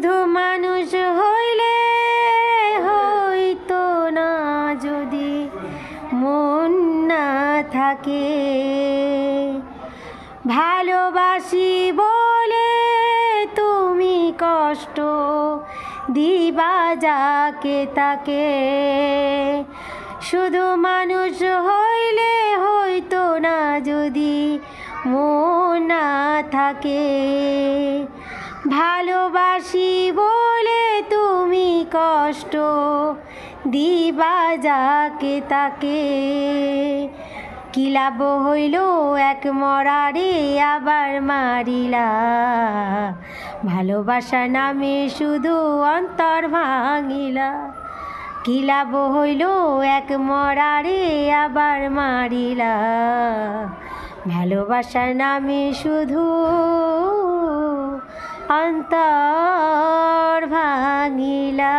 শুধু মানুষ হইলে হইতো না যদি মন না থাকে। ভালোবাসি বলে তুমি কষ্ট দিবা যাকে তাকে। শুধু মানুষ হইলে হইতো না যদি মন না থাকে। ভালোবাসি বলে তুমি কষ্ট দিবা যাকে তাকে। কি লাভ হইল এক মরারে আবার মারিলা, ভালোবাসা নামে শুধু অন্তর ভাঙিলা। কি লাভ হইল এক মরারে আবার মারিলা, ভালোবাসা নামে শুধু অন্তর ভাঙিলা।